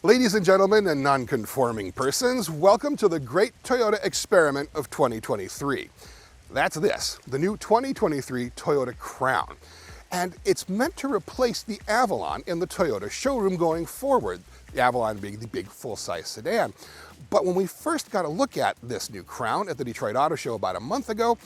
Ladies and gentlemen and non-conforming persons, welcome to the great Toyota experiment of 2023. That's this, the new 2023 Toyota Crown. And it's meant to replace the Avalon in the Toyota showroom going forward, the Avalon being the big full-size sedan. But when we first got a look at this new Crown at the Detroit Auto Show about a month ago,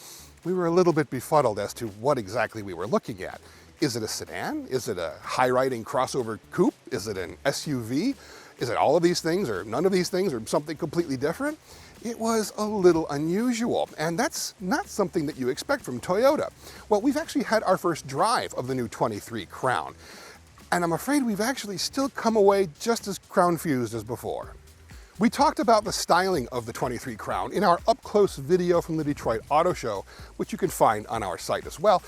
we were a little bit befuddled as to what exactly we were looking at. Is it a sedan? Is it a high-riding crossover coupe? Is it an SUV? Is it all of these things or none of these things or something completely different? It was a little unusual, and that's not something that you expect from Toyota. Well, we've actually had our first drive of the new 23 Crown, and I'm afraid we've actually still come away just as crown-fused as before. We talked about the styling of the 23 Crown in our up-close video from the Detroit Auto Show, which you can find on our site as well,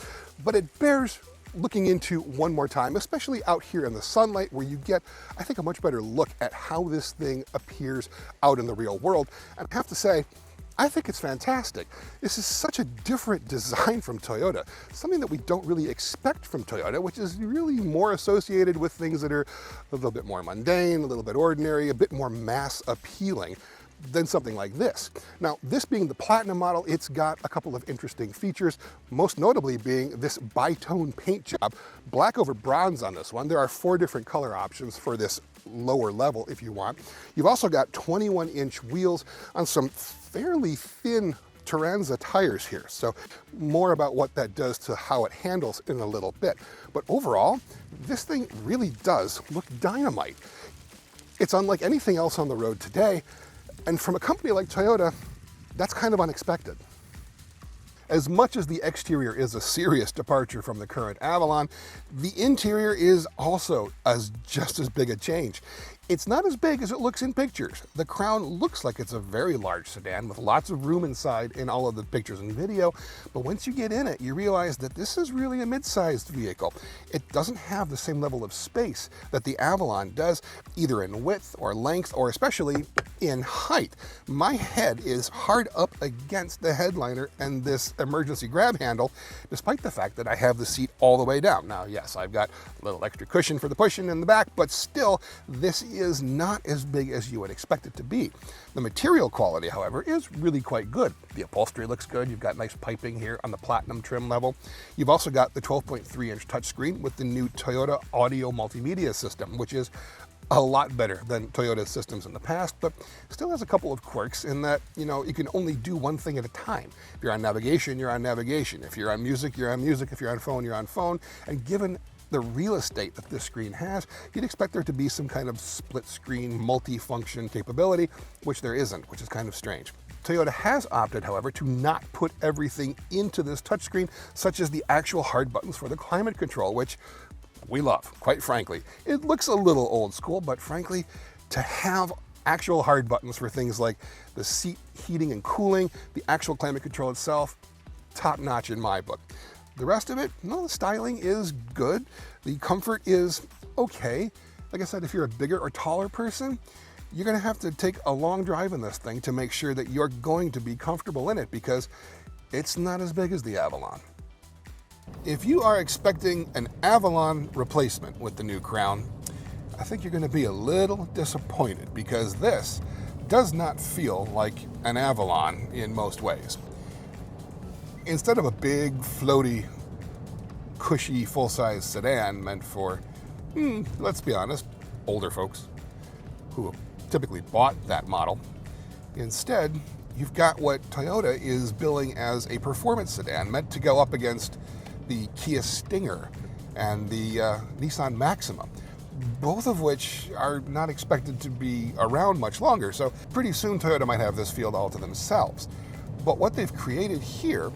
but it bears looking into one more time, especially out here in the sunlight where you get, I think, a much better look at how this thing appears out in the real world. And I have to say, I think it's fantastic. This is such a different design from Toyota, something that we don't really expect from Toyota, which is really more associated with things that are a little bit more mundane, a little bit ordinary, a bit more mass appealing than something like this. Now, this being the Platinum model, it's got a couple of interesting features, most notably being this bi-tone paint job, black over bronze on this one. There are 4 different color options for this lower level if you want. You've also got 21-inch wheels on some fairly thin Turanza tires here, so more about what that does to how it handles in a little bit. But overall, this thing really does look dynamite. It's unlike anything else on the road today, and from a company like Toyota, that's kind of unexpected. As much as the exterior is a serious departure from the current Avalon, the interior is also just as big a change. It's not as big as it looks in pictures. The Crown looks like it's a very large sedan with lots of room inside in all of the pictures and video, but once you get in it, you realize that this is really a mid-sized vehicle. It doesn't have the same level of space that the Avalon does, either in width or length, or especially in height. My head is hard up against the headliner and this emergency grab handle, despite the fact that I have the seat all the way down. Now, yes, I've got a little extra cushion for the pushing in the back, but still, this is not as big as you would expect it to be. The material quality, however, is really quite good. The upholstery looks good. You've got nice piping here on the Platinum trim level. You've also got the 12.3-inch touchscreen with the new Toyota audio multimedia system, which is a lot better than Toyota's systems in the past, but still has a couple of quirks in that, you can only do one thing at a time. If you're on navigation, you're on navigation. If you're on music, you're on music. If you're on phone, you're on phone. And given the real estate that this screen has, you'd expect there to be some kind of split screen multi-function capability, which there isn't, which is kind of strange. Toyota has opted, however, to not put everything into this touchscreen, such as the actual hard buttons for the climate control, which we love, quite frankly. It looks a little old school, but frankly, to have actual hard buttons for things like the seat heating and cooling, the actual climate control itself, top notch in my book. The rest of it, no, the styling is good. The comfort is okay. Like I said, if you're a bigger or taller person, you're gonna have to take a long drive in this thing to make sure that you're going to be comfortable in it, because it's not as big as the Avalon. If you are expecting an Avalon replacement with the new Crown, I think you're gonna be a little disappointed, because this does not feel like an Avalon in most ways. Instead of a big, floaty, cushy, full-size sedan meant for, let's be honest, older folks who typically bought that model, instead, you've got what Toyota is billing as a performance sedan meant to go up against the Kia Stinger and the Nissan Maxima, both of which are not expected to be around much longer, so pretty soon Toyota might have this field all to themselves. But what they've created here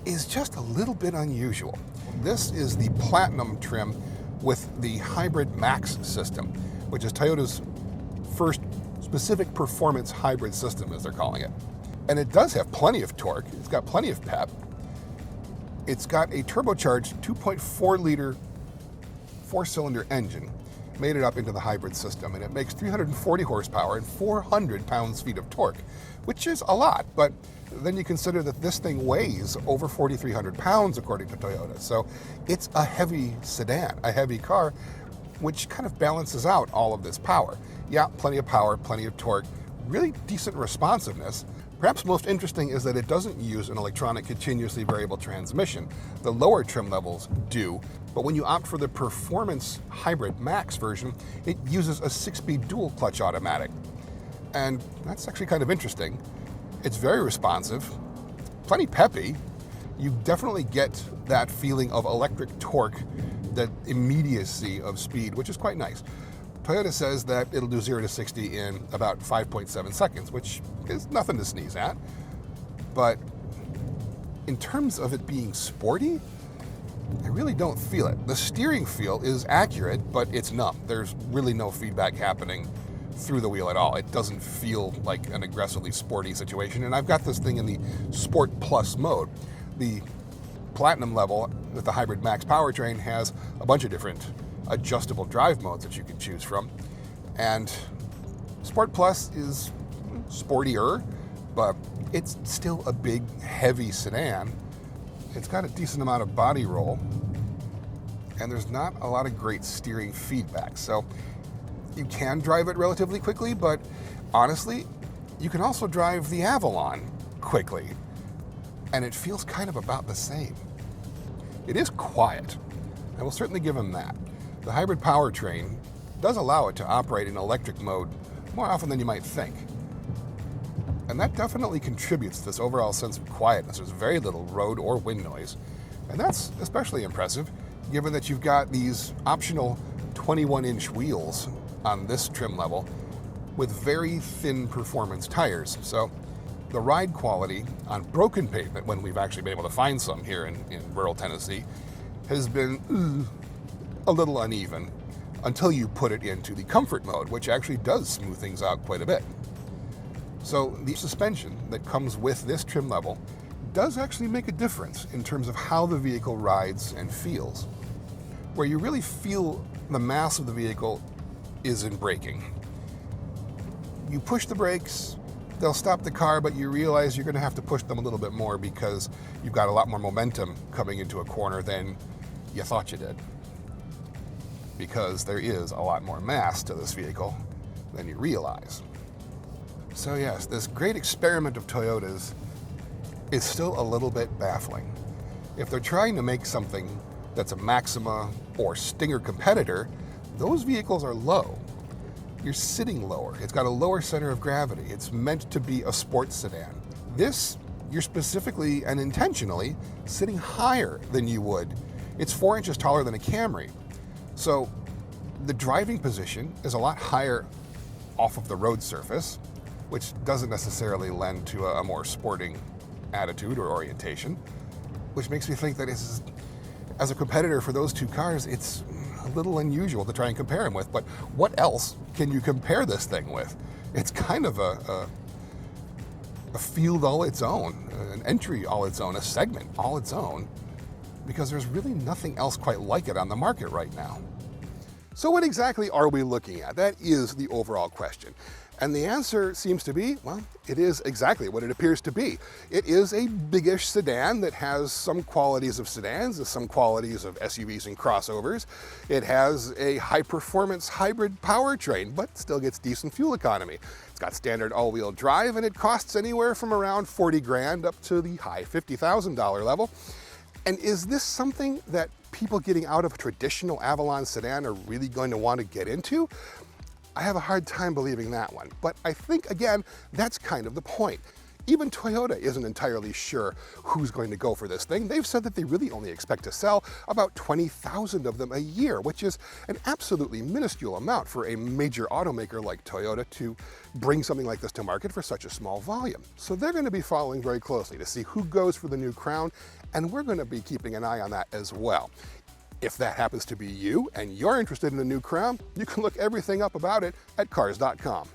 is just a little bit unusual. This is the Platinum trim with the Hybrid Max system, which is Toyota's first specific performance hybrid system, as they're calling it. And it does have plenty of torque. It's got plenty of pep. It's got a turbocharged 2.4-liter 4-cylinder engine, made it up into the hybrid system, and it makes 340 horsepower and 400 pounds-feet of torque, which is a lot, but then you consider that this thing weighs over 4,300 pounds, according to Toyota. So it's a heavy sedan, a heavy car, which kind of balances out all of this power. Yeah, plenty of power, plenty of torque, really decent responsiveness. Perhaps most interesting is that it doesn't use an electronic continuously variable transmission. The lower trim levels do, but when you opt for the Performance Hybrid Max version, it uses a 6-speed dual clutch automatic. And that's actually kind of interesting. It's very responsive, plenty peppy. You definitely get that feeling of electric torque, that immediacy of speed, which is quite nice. Toyota says that it'll do 0 to 60 in about 5.7 seconds, which is nothing to sneeze at. But in terms of it being sporty, I really don't feel it. The steering feel is accurate, but it's numb. There's really no feedback happening through the wheel at all. It doesn't feel like an aggressively sporty situation. And I've got this thing in the Sport Plus mode. The Platinum level with the Hybrid Max powertrain has a bunch of different adjustable drive modes that you can choose from. And Sport Plus is sportier, but it's still a big, heavy sedan. It's got a decent amount of body roll, and there's not a lot of great steering feedback. So you can drive it relatively quickly, but honestly, you can also drive the Avalon quickly, and it feels kind of about the same. It is quiet. I will certainly give them that. The hybrid powertrain does allow it to operate in electric mode more often than you might think. And that definitely contributes to this overall sense of quietness. There's very little road or wind noise. And that's especially impressive, given that you've got these optional 21-inch wheels on this trim level with very thin performance tires. So the ride quality on broken pavement, when we've actually been able to find some here in rural Tennessee, has been a little uneven until you put it into the comfort mode, which actually does smooth things out quite a bit. So the suspension that comes with this trim level does actually make a difference in terms of how the vehicle rides and feels. Where you really feel the mass of the vehicle is in braking. You push the brakes, they'll stop the car, but you realize you're going to have to push them a little bit more because you've got a lot more momentum coming into a corner than you thought you did. Because there is a lot more mass to this vehicle than you realize. So yes, this great experiment of Toyota's is still a little bit baffling. If they're trying to make something that's a Maxima or Stinger competitor, those vehicles are low. You're sitting lower. It's got a lower center of gravity. It's meant to be a sports sedan. This, you're specifically and intentionally sitting higher than you would. It's 4 inches taller than a Camry. So the driving position is a lot higher off of the road surface, which doesn't necessarily lend to a more sporting attitude or orientation, which makes me think that it's, as a competitor for those two cars, it's a little unusual to try and compare them with. But what else can you compare this thing with? It's kind of a field all its own, an entry all its own, a segment all its own, because there's really nothing else quite like it on the market right now. So what exactly are we looking at? That is the overall question. And the answer seems to be, well, it is exactly what it appears to be. It is a biggish sedan that has some qualities of sedans, some qualities of SUVs and crossovers. It has a high-performance hybrid powertrain, but still gets decent fuel economy. It's got standard all-wheel drive, and it costs anywhere from around 40 grand up to the high $50,000 level. And is this something that people getting out of a traditional Avalon sedan are really going to want to get into? I have a hard time believing that one, but I think, again, that's kind of the point. Even Toyota isn't entirely sure who's going to go for this thing. They've said that they really only expect to sell about 20,000 of them a year, which is an absolutely minuscule amount for a major automaker like Toyota to bring something like this to market for such a small volume. So they're going to be following very closely to see who goes for the new Crown, and we're going to be keeping an eye on that as well. If that happens to be you and you're interested in the new Crown, you can look everything up about it at Cars.com.